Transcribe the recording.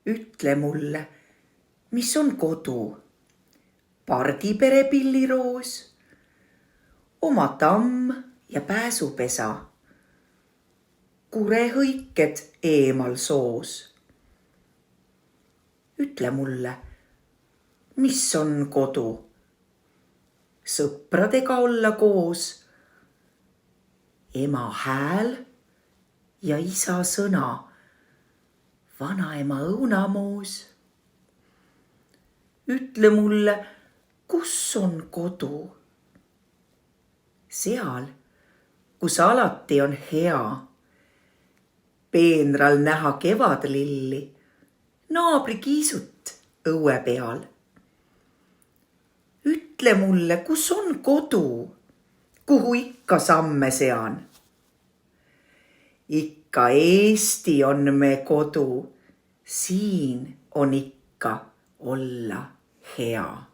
Ütle mulle, mis on kodu? Pardipere pilliroos, oma tamm ja pääsupesa, kurehõiked eemal soos. Ütle mulle, mis on kodu? Sõpradega olla koos, ema hääl ja isa sõna, vanaema õunamoos. Ütle mulle, kus on kodu? Seal, kus alati on hea. Peenral näha kevadlilli, naabri kiisut õue peal. Ütle mulle, kus on kodu, kuhu ikka samme sean. Ikka Eesti on me kodu, siin on ikka olla hea.